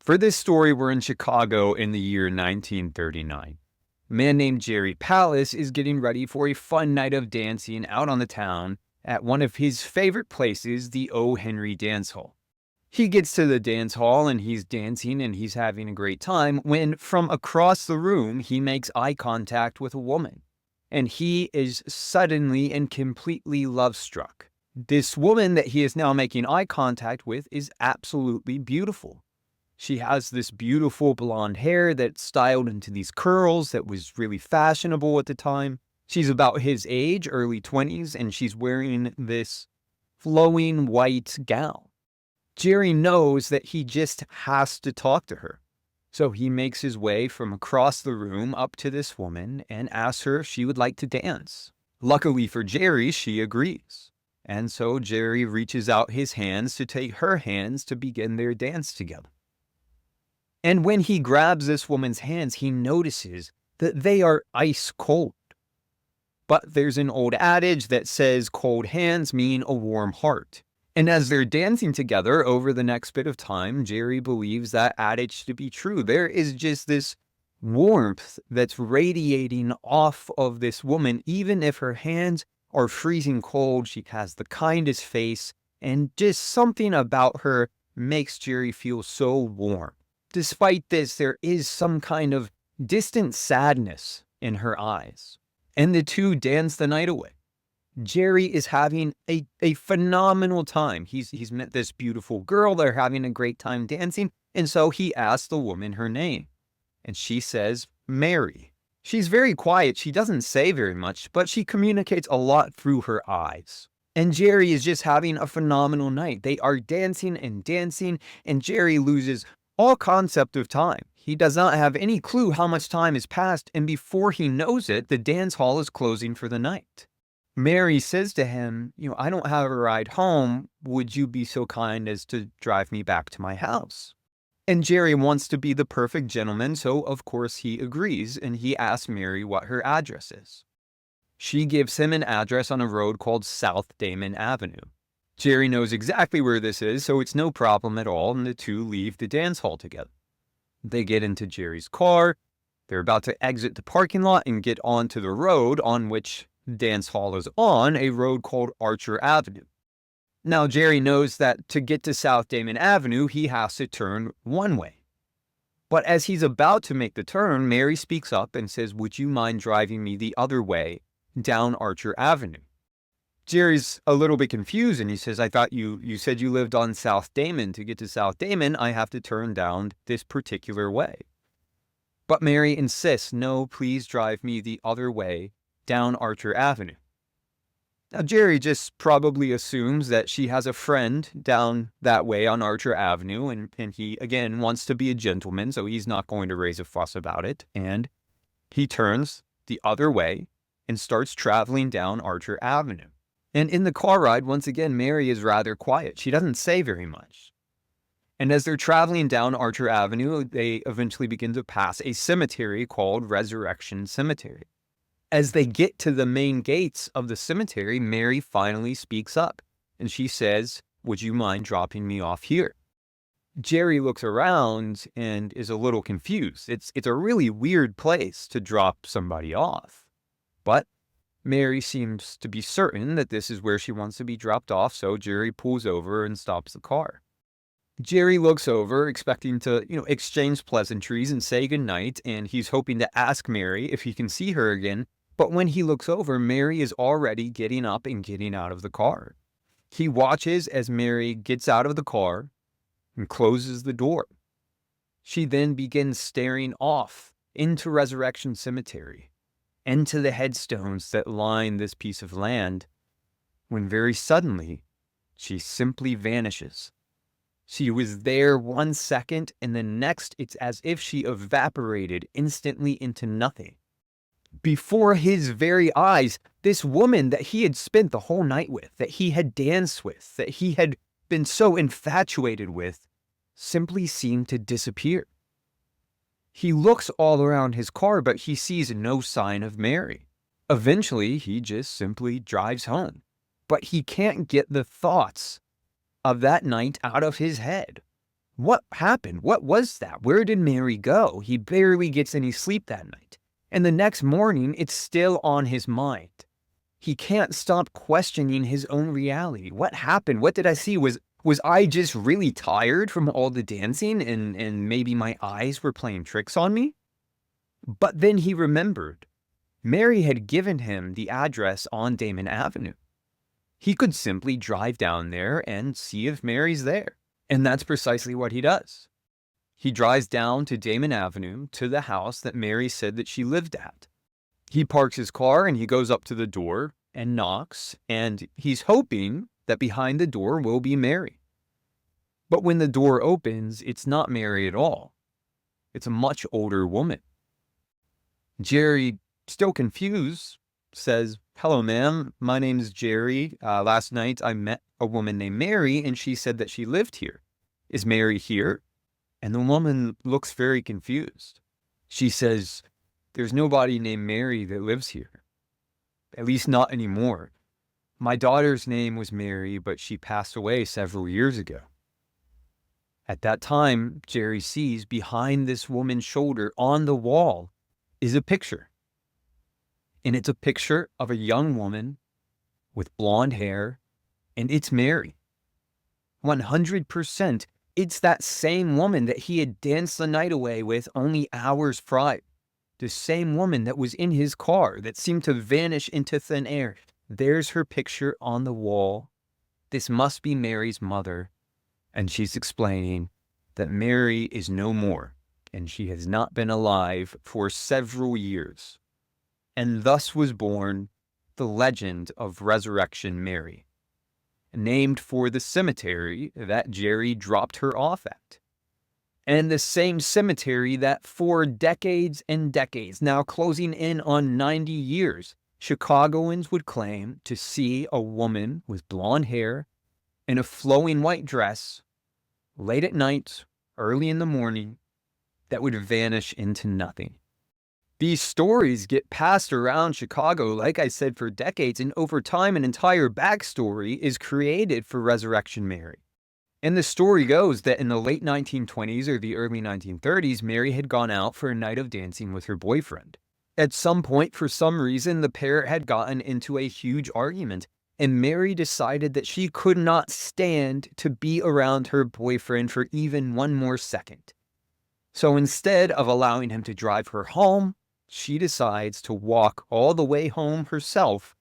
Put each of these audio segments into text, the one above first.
For this story, we're in Chicago in the year 1939. A man named Jerry Pallas is getting ready for a fun night of dancing out on the town at one of his favorite places, the O. Henry Dance Hall. He gets to the dance hall and he's dancing and he's having a great time when from across the room he makes eye contact with a woman. And he is suddenly and completely love-struck. This woman that he is now making eye contact with is absolutely beautiful. She has this beautiful blonde hair that's styled into these curls that was really fashionable at the time. She's about his age, early 20s, and she's wearing this flowing white gown. Jerry knows that he just has to talk to her. So he makes his way from across the room up to this woman and asks her if she would like to dance. Luckily for Jerry, she agrees. And so Jerry reaches out his hands to take her hands to begin their dance together. And when he grabs this woman's hands, he notices that they are ice cold. But there's an old adage that says cold hands mean a warm heart. And as they're dancing together over the next bit of time, Jerry believes that adage to be true. There is just this warmth that's radiating off of this woman, even if her hands are freezing cold. She has the kindest face, and just something about her makes Jerry feel so warm. Despite this, there is some kind of distant sadness in her eyes, and the two dance the night away. Jerry is having a phenomenal time. He's met this beautiful girl. They're having a great time dancing, and so he asks the woman her name, and she says Mary. She's very quiet. She doesn't say very much, but she communicates a lot through her eyes. And Jerry is just having a phenomenal night. They are dancing and dancing, and Jerry loses all concept of time. He does not have any clue how much time has passed, and before he knows it, the dance hall is closing for the night. Mary says to him, I don't have a ride home. Would you be so kind as to drive me back to my house? And Jerry wants to be the perfect gentleman, so of course he agrees, and he asks Mary what her address is. She gives him an address on a road called South Damon Avenue. Jerry knows exactly where this is, so it's no problem at all, and the two leave the dance hall together. They get into Jerry's car. They're about to exit the parking lot and get onto the road on which the dance hall is on, a road called Archer Avenue. Now, Jerry knows that to get to South Damon Avenue, he has to turn one way. But as he's about to make the turn, Mary speaks up and says, "Would you mind driving me the other way down Archer Avenue?" Jerry's a little bit confused, and he says, "I thought you said you lived on South Damon. To get to South Damon, I have to turn down this particular way." But Mary insists, "No, please drive me the other way down Archer Avenue." Now, Jerry just probably assumes that she has a friend down that way on Archer Avenue, and he, again, wants to be a gentleman, so he's not going to raise a fuss about it. And he turns the other way and starts traveling down Archer Avenue. And in the car ride, once again, Mary is rather quiet. She doesn't say very much. And as they're traveling down Archer Avenue, they eventually begin to pass a cemetery called Resurrection Cemetery. As they get to the main gates of the cemetery, Mary finally speaks up, and she says, "Would you mind dropping me off here?" Jerry looks around and is a little confused. It's a really weird place to drop somebody off. But Mary seems to be certain that this is where she wants to be dropped off, so Jerry pulls over and stops the car. Jerry looks over, expecting to, exchange pleasantries and say goodnight, and he's hoping to ask Mary if he can see her again. But when he looks over, Mary is already getting up and getting out of the car. He watches as Mary gets out of the car and closes the door. She then begins staring off into Resurrection Cemetery, into the headstones that line this piece of land, when very suddenly, she simply vanishes. She was there 1 second, and the next it's as if she evaporated instantly into nothing. Before his very eyes, this woman that he had spent the whole night with, that he had danced with, that he had been so infatuated with, simply seemed to disappear. He looks all around his car, but he sees no sign of Mary. Eventually, he just simply drives home. But he can't get the thoughts of that night out of his head. What happened? What was that? Where did Mary go? He barely gets any sleep that night. And the next morning, it's still on his mind. He can't stop questioning his own reality. What happened? What did I see? Was I just really tired from all the dancing and maybe my eyes were playing tricks on me? But then he remembered. Mary had given him the address on Damon Avenue. He could simply drive down there and see if Mary's there. And that's precisely what he does. He drives down to Damon Avenue to the house that Mary said that she lived at. He parks his car and he goes up to the door and knocks, and he's hoping that behind the door will be Mary. But when the door opens, it's not Mary at all. It's a much older woman. Jerry, still confused, says, "Hello, ma'am. My name's Jerry. Last night I met a woman named Mary, and she said that she lived here. Is Mary here?" And the woman looks very confused. She says, "There's nobody named Mary that lives here. At least not anymore. My daughter's name was Mary, but she passed away several years ago." At that time, Jerry sees behind this woman's shoulder on the wall is a picture. And it's a picture of a young woman with blonde hair, and it's Mary. 100%, it's that same woman that he had danced the night away with only hours prior. The same woman that was in his car that seemed to vanish into thin air. There's her picture on the wall. This must be Mary's mother. And she's explaining that Mary is no more, and she has not been alive for several years. And thus was born the legend of Resurrection Mary, named for the cemetery that Jerry dropped her off at. And the same cemetery that for decades and decades, now closing in on 90 years, Chicagoans would claim to see a woman with blonde hair in a flowing white dress, late at night, early in the morning, that would vanish into nothing. These stories get passed around Chicago, like I said, for decades, and over time an entire backstory is created for Resurrection Mary. And the story goes that in the late 1920s or the early 1930s, Mary had gone out for a night of dancing with her boyfriend. At some point, for some reason, the pair had gotten into a huge argument, and Mary decided that she could not stand to be around her boyfriend for even one more second. So instead of allowing him to drive her home, she decides to walk all the way home herself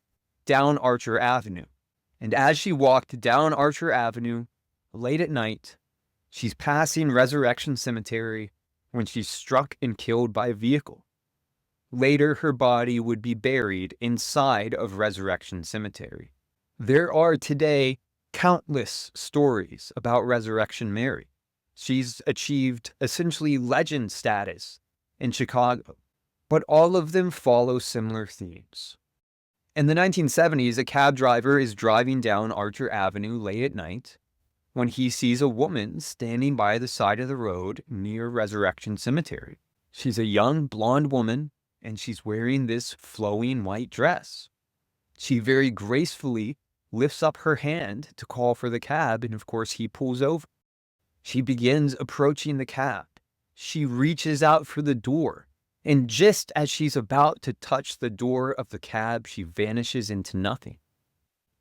down Archer Avenue. And as she walked down Archer Avenue, late at night, she's passing Resurrection Cemetery when she's struck and killed by a vehicle. Later, her body would be buried inside of Resurrection Cemetery. There are today countless stories about Resurrection Mary. She's achieved essentially legend status in Chicago, but all of them follow similar themes. In the 1970s, a cab driver is driving down Archer Avenue late at night when he sees a woman standing by the side of the road near Resurrection Cemetery. She's a young blonde woman, and she's wearing this flowing white dress. She very gracefully lifts up her hand to call for the cab, and of course he pulls over. She begins approaching the cab. She reaches out for the door, and just as she's about to touch the door of the cab, she vanishes into nothing.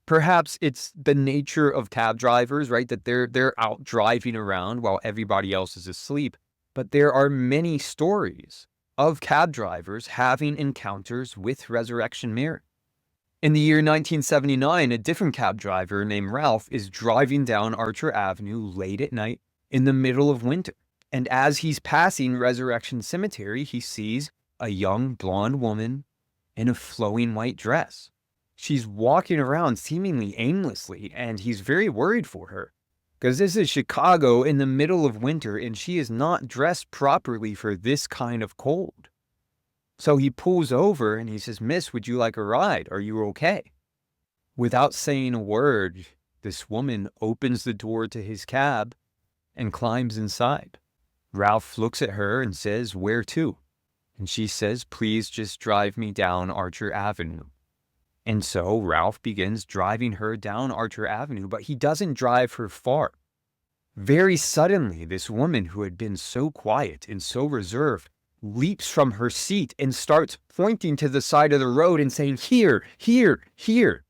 Perhaps it's the nature of cab drivers, right? That they're out driving around while everybody else is asleep. But there are many stories of cab drivers having encounters with Resurrection Mary. In the year 1979, a different cab driver named Ralph is driving down Archer Avenue late at night in the middle of winter. And as he's passing Resurrection Cemetery, he sees a young blonde woman in a flowing white dress. She's walking around seemingly aimlessly, and he's very worried for her. Because this is Chicago in the middle of winter, and she is not dressed properly for this kind of cold. So he pulls over and he says, "Miss, would you like a ride? Are you okay?" Without saying a word, this woman opens the door to his cab and climbs inside. Ralph looks at her and says, "Where to?" And she says, "Please just drive me down Archer Avenue." And so Ralph begins driving her down Archer Avenue, but he doesn't drive her far. Very suddenly, this woman who had been so quiet and so reserved leaps from her seat and starts pointing to the side of the road and saying, "Here, here, here."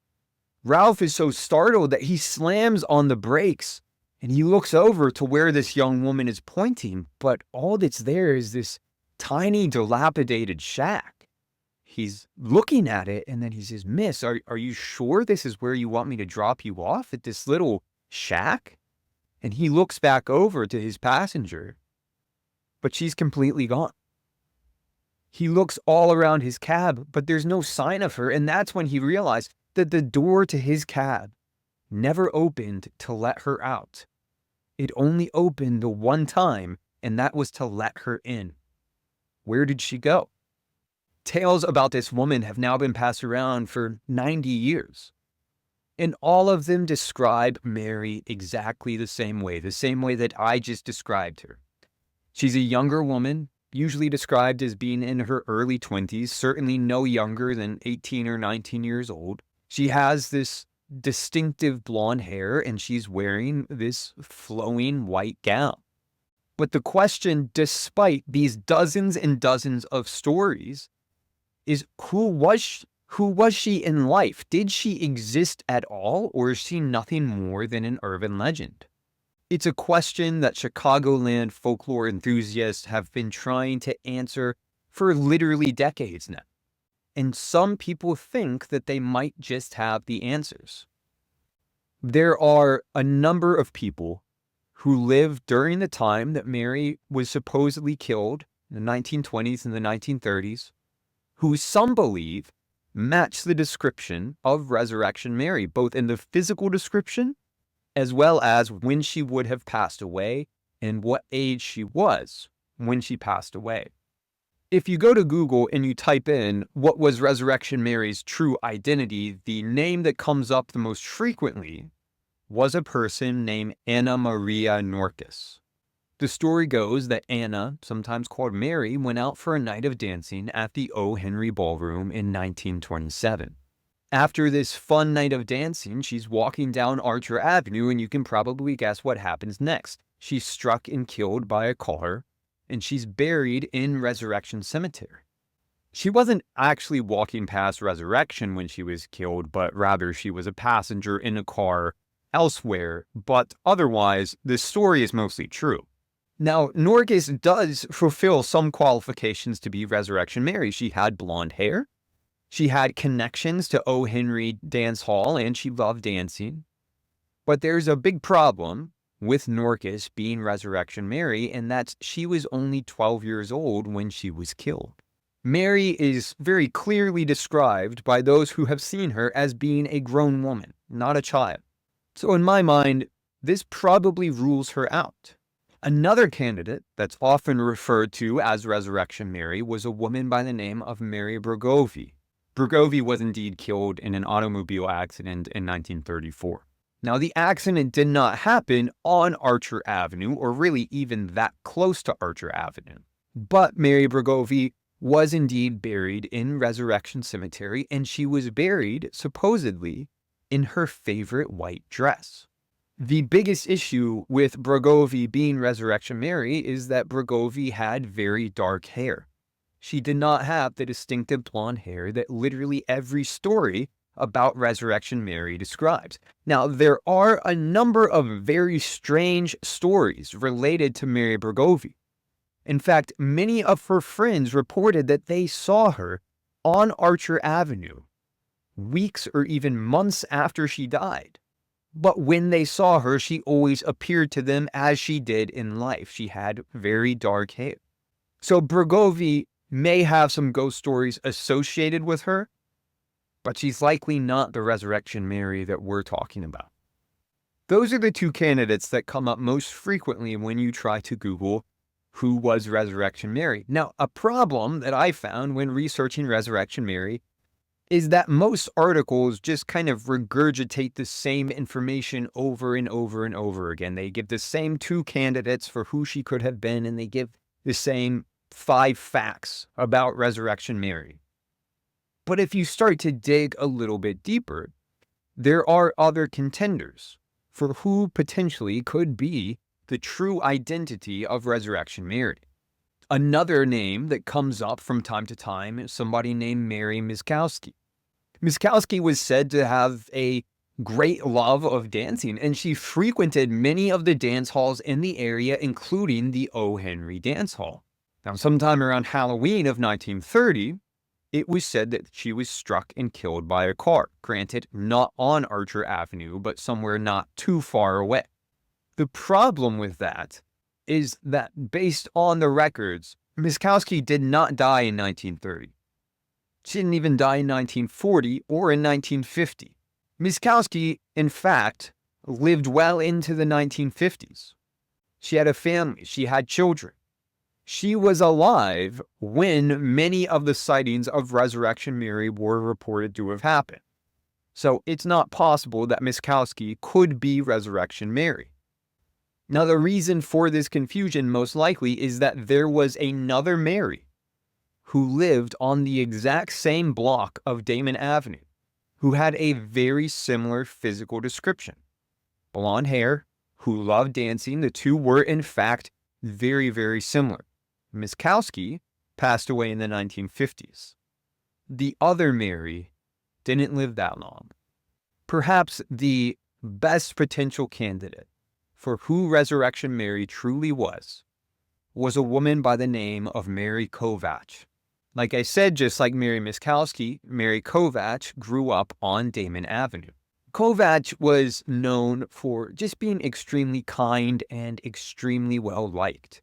Ralph is so startled that he slams on the brakes and he looks over to where this young woman is pointing, but all that's there is this tiny, dilapidated shack. He's looking at it and then he says, "Miss, are you sure this is where you want me to drop you off, at this little shack?" And he looks back over to his passenger, but she's completely gone. He looks all around his cab, but there's no sign of her, and that's when he realized that the door to his cab never opened to let her out. It only opened the one time, and that was to let her in. Where did she go? Tales about this woman have now been passed around for 90 years. And all of them describe Mary exactly the same way that I just described her. She's a younger woman, usually described as being in her early 20s, certainly no younger than 18 or 19 years old. She has this distinctive blonde hair and she's wearing this flowing white gown. But the question, despite these dozens and dozens of stories, is who was she in life? Did she exist at all, or is she nothing more than an urban legend? It's a question that Chicagoland folklore enthusiasts have been trying to answer for literally decades now. And some people think that they might just have the answers. There are a number of people who lived during the time that Mary was supposedly killed in the 1920s and the 1930s, who some believe match the description of Resurrection Mary, both in the physical description as well as when she would have passed away and what age she was when she passed away. If you go to Google and you type in what was Resurrection Mary's true identity, the name that comes up the most frequently was a person named Anna Maria Norkus. The story goes that Anna, sometimes called Mary, went out for a night of dancing at the O. Henry Ballroom in 1927. After this fun night of dancing, she's walking down Archer Avenue, and you can probably guess what happens next. She's struck and killed by a car, and she's buried in Resurrection Cemetery. She wasn't actually walking past Resurrection when she was killed, but rather she was a passenger in a car elsewhere, but otherwise, this story is mostly true. Now, Norkus does fulfill some qualifications to be Resurrection Mary. She had blonde hair, she had connections to O. Henry Dance Hall, and she loved dancing. But there's a big problem with Norkus being Resurrection Mary, and that's she was only 12 years old when she was killed. Mary is very clearly described by those who have seen her as being a grown woman, not a child. So in my mind, this probably rules her out. Another candidate that's often referred to as Resurrection Mary was a woman by the name of Mary Bregovy. Bregovy was indeed killed in an automobile accident in 1934. Now, the accident did not happen on Archer Avenue, or really even that close to Archer Avenue. But Mary Bregovy was indeed buried in Resurrection Cemetery, and she was buried, supposedly, in her favorite white dress. The biggest issue with Bregovy being Resurrection Mary is that Bregovy had very dark hair. She did not have the distinctive blonde hair that literally every story about Resurrection Mary describes. Now, there are a number of very strange stories related to Mary Bregovy. In fact, many of her friends reported that they saw her on Archer Avenue weeks or even months after she died. But when they saw her, she always appeared to them as she did in life. She had very dark hair. So Bregovy may have some ghost stories associated with her, but she's likely not the Resurrection Mary that we're talking about. Those are the two candidates that come up most frequently when you try to Google who was Resurrection Mary. Now, a problem that I found when researching Resurrection Mary is that most articles just kind of regurgitate the same information over and over and over again. They give the same two candidates for who she could have been, and they give the same 5 facts about Resurrection Mary. But if you start to dig a little bit deeper, there are other contenders for who potentially could be the true identity of Resurrection Mary. Another name that comes up from time to time is somebody named Mary Miskowski. Miskowski was said to have a great love of dancing, and she frequented many of the dance halls in the area, including the O. Henry Dance Hall. Now, sometime around Halloween of 1930, it was said that she was struck and killed by a car, granted not on Archer Avenue, but somewhere not too far away. The problem with that is that based on the records, Miskowski did not die in 1930. She didn't even die in 1940 or in 1950. Miskowski, in fact, lived well into the 1950s. She had a family. She had children. She was alive when many of the sightings of Resurrection Mary were reported to have happened. So it's not possible that Miskowski could be Resurrection Mary. Now, the reason for this confusion most likely is that there was another Mary who lived on the exact same block of Damon Avenue, who had a very similar physical description. Blonde hair, who loved dancing. The two were, in fact, very, very similar. Miskowski passed away in the 1950s. The other Mary didn't live that long. Perhaps the best potential candidate for who Resurrection Mary truly was a woman by the name of Mary Kovac. Like I said, just like Mary Miskowski, Mary Kovac grew up on Damon Avenue. Kovac was known for just being extremely kind and extremely well-liked.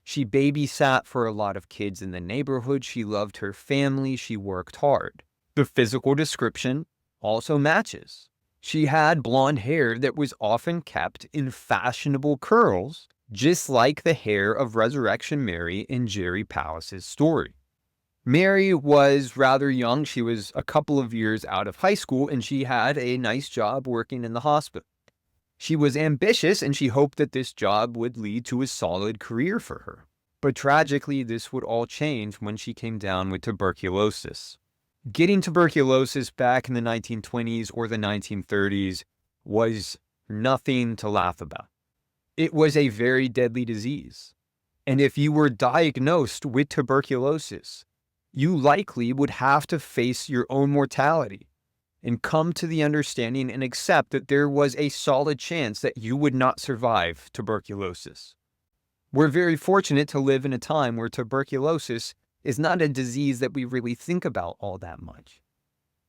She babysat for a lot of kids in the neighborhood. She loved her family. She worked hard. The physical description also matches. She had blonde hair that was often kept in fashionable curls, just like the hair of Resurrection Mary in Jerry Pallas's story. Mary was rather young. She was a couple of years out of high school, and she had a nice job working in the hospital. She was ambitious, and she hoped that this job would lead to a solid career for her. But tragically, this would all change when she came down with tuberculosis. Getting tuberculosis back in the 1920s or the 1930s was nothing to laugh about. It was a very deadly disease. And if you were diagnosed with tuberculosis, you likely would have to face your own mortality and come to the understanding and accept that there was a solid chance that you would not survive tuberculosis. We're very fortunate to live in a time where tuberculosis is not a disease that we really think about all that much.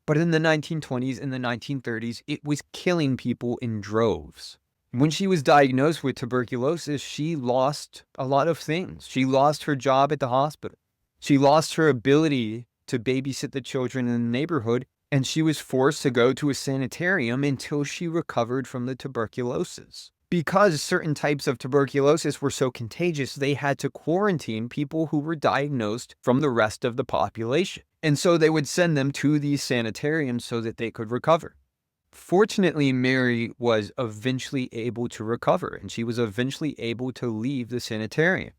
But in the 1920s and the 1930s, it was killing people in droves. When she was diagnosed with tuberculosis, she lost a lot of things. She lost her job at the hospital. She lost her ability to babysit the children in the neighborhood, and she was forced to go to a sanitarium until she recovered from the tuberculosis. Because certain types of tuberculosis were so contagious, they had to quarantine people who were diagnosed from the rest of the population. And so they would send them to these sanitariums so that they could recover. Fortunately, Mary was eventually able to recover, and she was eventually able to leave the sanitarium.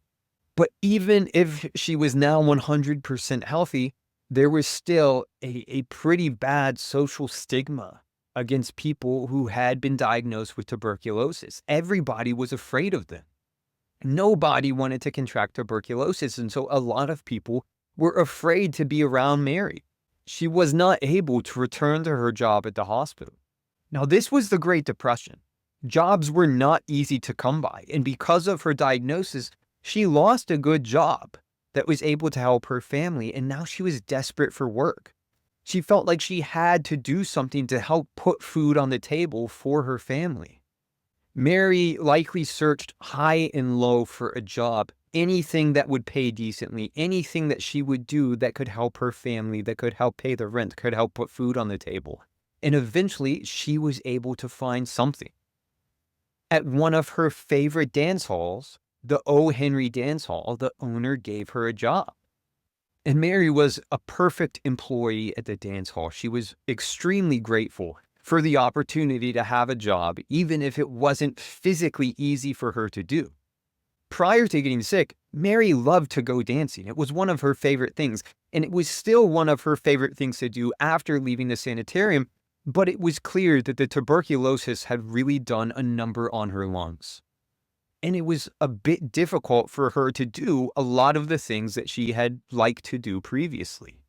But even if she was now 100% healthy, there was still a pretty bad social stigma against people who had been diagnosed with tuberculosis. Everybody was afraid of them. Nobody wanted to contract tuberculosis, and so a lot of people were afraid to be around Mary. She was not able to return to her job at the hospital. Now, this was the Great Depression. Jobs were not easy to come by, and because of her diagnosis, she lost a good job that was able to help her family, and now she was desperate for work. She felt like she had to do something to help put food on the table for her family. Mary likely searched high and low for a job, anything that would pay decently, anything that she would do that could help her family, that could help pay the rent, could help put food on the table. And eventually, she was able to find something. At one of her favorite dance halls, the O. Henry Dance Hall, the owner gave her a job. And Mary was a perfect employee at the dance hall. She was extremely grateful for the opportunity to have a job, even if it wasn't physically easy for her to do. Prior to getting sick, Mary loved to go dancing. It was one of her favorite things, and it was still one of her favorite things to do after leaving the sanitarium, but it was clear that the tuberculosis had really done a number on her lungs. and it was a bit difficult for her to do a lot of the things that she had liked to do previously.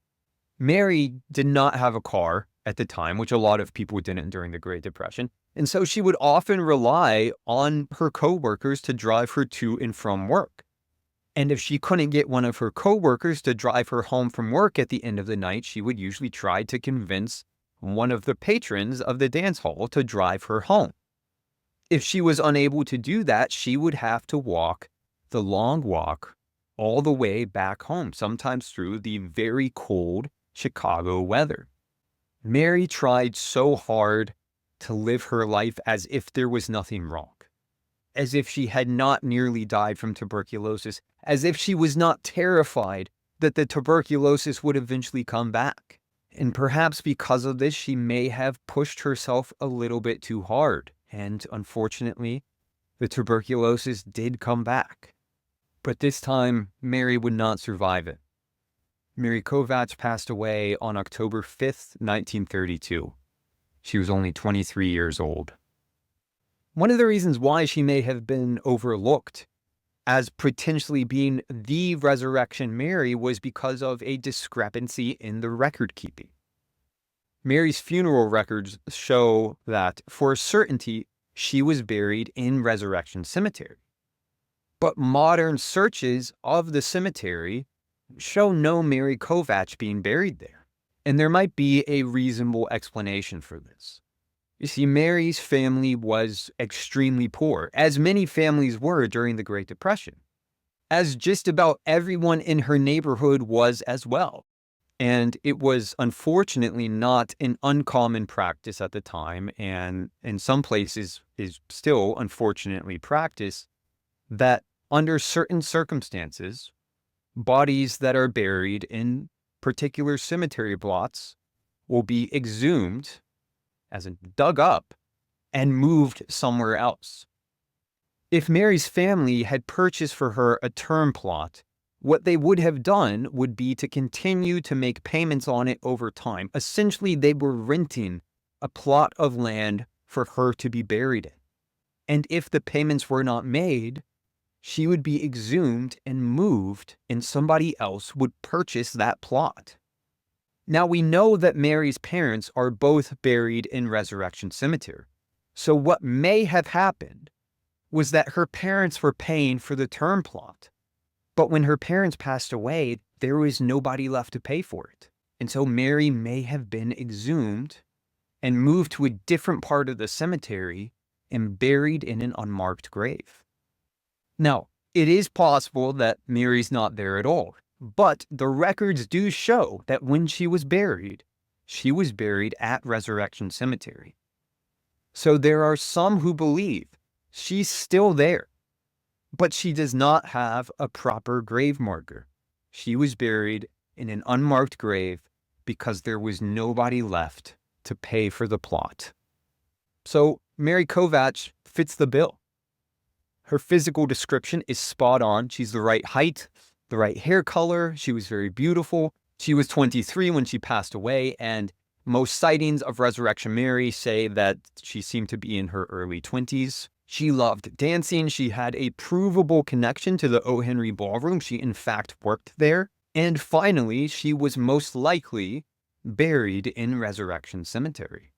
Mary did not have a car at the time, which a lot of people didn't during the Great Depression, and so she would often rely on her coworkers to drive her to and from work. And if she couldn't get one of her coworkers to drive her home from work at the end of the night, she would usually try to convince one of the patrons of the dance hall to drive her home. If she was unable to do that, she would have to walk the long walk all the way back home, sometimes through the very cold Chicago weather. Mary tried so hard to live her life as if there was nothing wrong, as if she had not nearly died from tuberculosis, as if she was not terrified that the tuberculosis would eventually come back. And perhaps because of this, she may have pushed herself a little bit too hard. And unfortunately, the tuberculosis did come back. But this time, Mary would not survive it. Mary Kovac passed away on October 5th, 1932. She was only 23 years old. One of the reasons why she may have been overlooked as potentially being the Resurrection Mary was because of a discrepancy in the record keeping. Mary's funeral records show that, for certainty, she was buried in Resurrection Cemetery. But modern searches of the cemetery show no Mary Kovac being buried there. And there might be a reasonable explanation for this. You see, Mary's family was extremely poor, as many families were during the Great Depression, as just about everyone in her neighborhood was as well. And it was unfortunately not an uncommon practice at the time, and in some places is still unfortunately practiced, that under certain circumstances, bodies that are buried in particular cemetery plots will be exhumed, as in dug up, and moved somewhere else. If Mary's family had purchased for her a term plot, what they would have done would be to continue to make payments on it over time. Essentially, they were renting a plot of land for her to be buried in. And if the payments were not made, she would be exhumed and moved, and somebody else would purchase that plot. Now, we know that Mary's parents are both buried in Resurrection Cemetery. So what may have happened was that her parents were paying for the term plot. But when her parents passed away, there was nobody left to pay for it. And so Mary may have been exhumed and moved to a different part of the cemetery and buried in an unmarked grave. Now, it is possible that Mary's not there at all, but the records do show that when she was buried at Resurrection Cemetery. So there are some who believe she's still there, but she does not have a proper grave marker. She was buried in an unmarked grave because there was nobody left to pay for the plot. So Mary Kovac fits the bill. Her physical description is spot on. She's the right height, the right hair color. She was very beautiful. She was 23 when she passed away, and most sightings of Resurrection Mary say that she seemed to be in her early 20s. She loved dancing. She had a provable connection to the O. Henry Ballroom. She, in fact, worked there. And finally, she was most likely buried in Resurrection Cemetery.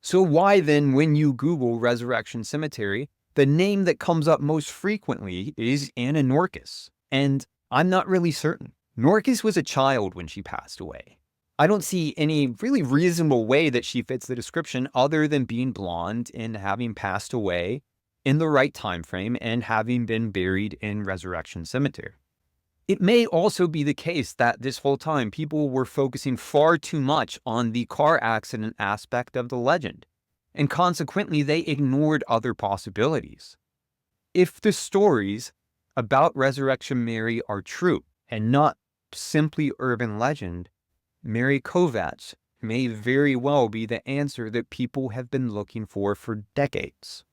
So why then, when you Google Resurrection Cemetery, the name that comes up most frequently is Anna Norkus? And I'm not really certain. Norkus was a child when she passed away. I don't see any really reasonable way that she fits the description other than being blonde and having passed away in the right time frame and having been buried in Resurrection Cemetery. It may also be the case that this whole time people were focusing far too much on the car accident aspect of the legend, and consequently they ignored other possibilities. If the stories about Resurrection Mary are true and not simply urban legend, Mary Kovac may very well be the answer that people have been looking for decades.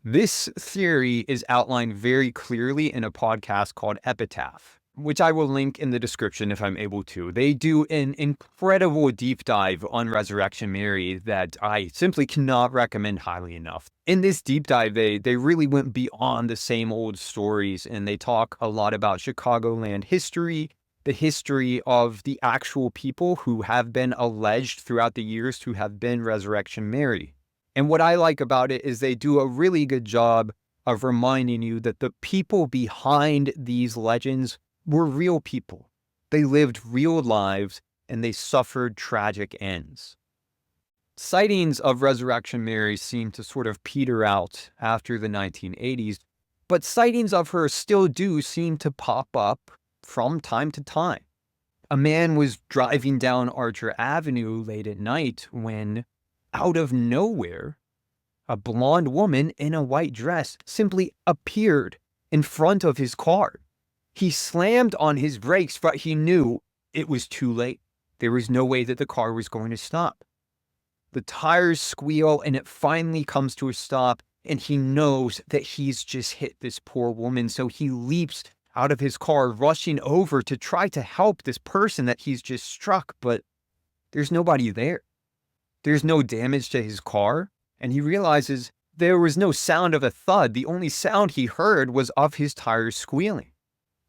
This theory is outlined very clearly in a podcast called Epitaph, which I will link in the description if I'm able to. They do an incredible deep dive on Resurrection Mary that I simply cannot recommend highly enough. In this deep dive, they really went beyond the same old stories, and they talk a lot about Chicagoland history, the history of the actual people who have been alleged throughout the years to have been Resurrection Mary. And what I like about it is they do a really good job of reminding you that the people behind these legends were real people. They lived real lives and they suffered tragic ends. Sightings of Resurrection Mary seem to sort of peter out after the 1980s, but sightings of her still do seem to pop up from time to time. A man was driving down Archer Avenue late at night when, out of nowhere, a blonde woman in a white dress simply appeared in front of his car. He slammed on his brakes, but he knew it was too late. There was no way that the car was going to stop. The tires squeal and it finally comes to a stop, and he knows that he's just hit this poor woman. So he leaps out of his car, rushing over to try to help this person that he's just struck, but there's nobody there. There's no damage to his car, and he realizes there was no sound of a thud. The only sound he heard was of his tires squealing.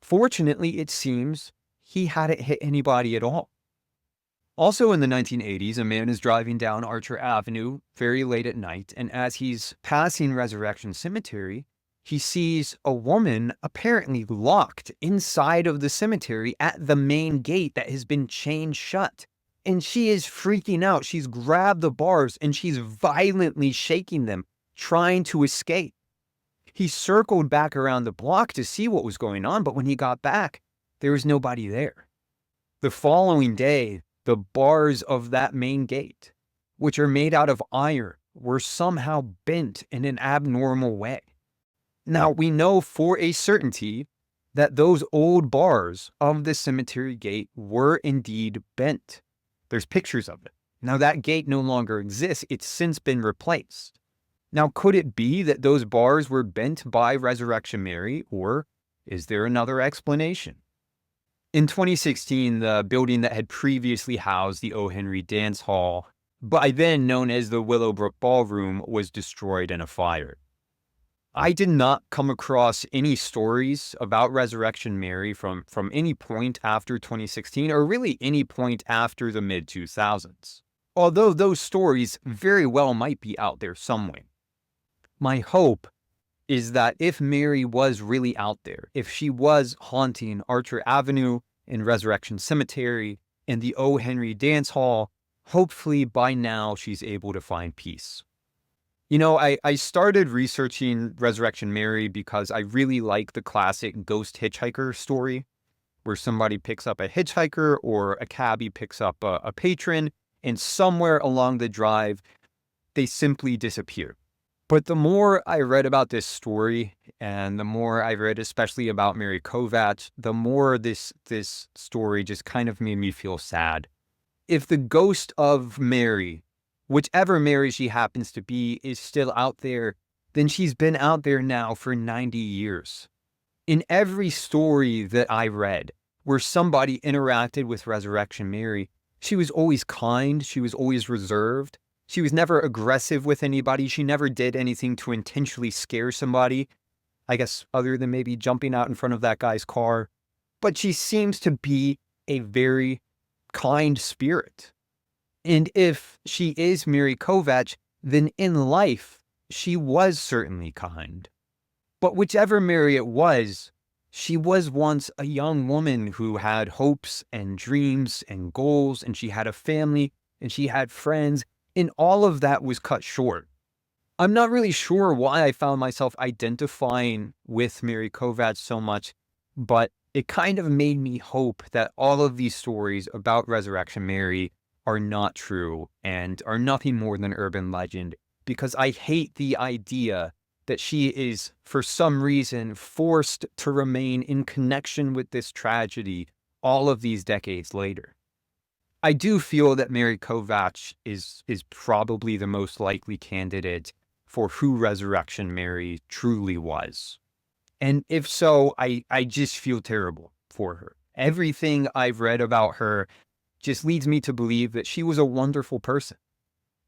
Fortunately, it seems he hadn't hit anybody at all. Also in the 1980s, a man is driving down Archer Avenue very late at night, and as he's passing Resurrection Cemetery, he sees a woman apparently locked inside of the cemetery at the main gate that has been chained shut. And she is freaking out. She's grabbed the bars and she's violently shaking them, trying to escape. He circled back around the block to see what was going on, but when he got back, there was nobody there. The following day, the bars of that main gate, which are made out of iron, were somehow bent in an abnormal way. Now, we know for a certainty that those old bars of the cemetery gate were indeed bent. There's pictures of it. Now, that gate no longer exists. It's since been replaced. Now, could it be that those bars were bent by Resurrection Mary, or is there another explanation? In 2016, the building that had previously housed the O. Henry Dance Hall, by then known as the Willowbrook Ballroom, was destroyed in a fire. I did not come across any stories about Resurrection Mary from any point after 2016, or really any point after the mid-2000s. Although those stories very well might be out there somewhere. My hope is that if Mary was really out there, if she was haunting Archer Avenue and Resurrection Cemetery and the O. Henry Dance Hall, hopefully by now she's able to find peace. You know, I started researching Resurrection Mary because I really like the classic ghost hitchhiker story, where somebody picks up a hitchhiker or a cabbie picks up a patron, and somewhere along the drive, they simply disappear. But the more I read about this story, and the more I read especially about Mary Kovac, the more this story just kind of made me feel sad. If the ghost of Mary, whichever Mary she happens to be, is still out there, then she's been out there now for 90 years. In every story that I read where somebody interacted with Resurrection Mary, she was always kind, she was always reserved, she was never aggressive with anybody, she never did anything to intentionally scare somebody, I guess other than maybe jumping out in front of that guy's car. But she seems to be a very kind spirit. And if she is Mary Kovac, then in life, she was certainly kind. But whichever Mary it was, she was once a young woman who had hopes and dreams and goals, and she had a family, and she had friends, and all of that was cut short. I'm not really sure why I found myself identifying with Mary Kovac so much, but it kind of made me hope that all of these stories about Resurrection Mary are not true and are nothing more than urban legend, because I hate the idea that she is, for some reason, forced to remain in connection with this tragedy all of these decades later. I do feel that Mary Kovac is probably the most likely candidate for who Resurrection Mary truly was. And if so, I just feel terrible for her. Everything I've read about her just leads me to believe that she was a wonderful person,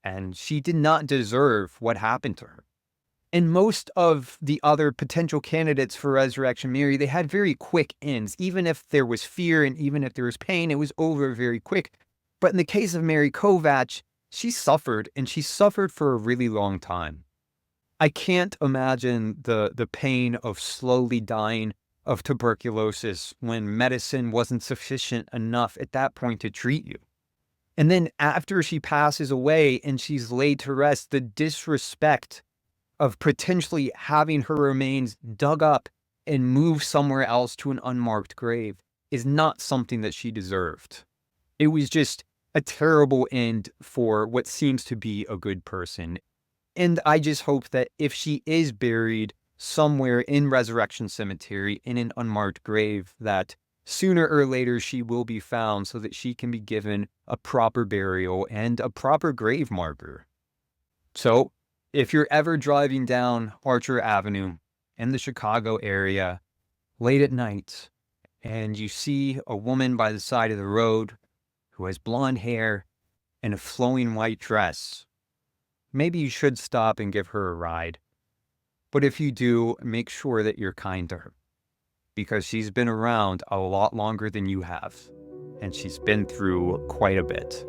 and she did not deserve what happened to her. And most of the other potential candidates for Resurrection Mary, they had very quick ends. Even if there was fear and even if there was pain, it was over very quick. But in the case of Mary Kovac, she suffered, and she suffered for a really long time. I can't imagine the pain of slowly dying of tuberculosis when medicine wasn't sufficient enough at that point to treat you. And then after she passes away and she's laid to rest, the disrespect of potentially having her remains dug up and moved somewhere else to an unmarked grave is not something that she deserved. It was just a terrible end for what seems to be a good person. And I just hope that if she is buried somewhere in Resurrection Cemetery in an unmarked grave, that sooner or later she will be found so that she can be given a proper burial and a proper grave marker. So, if you're ever driving down Archer Avenue in the Chicago area late at night and you see a woman by the side of the road who has blonde hair and a flowing white dress, maybe you should stop and give her a ride. But if you do, make sure that you're kind to her, because she's been around a lot longer than you have, and she's been through quite a bit.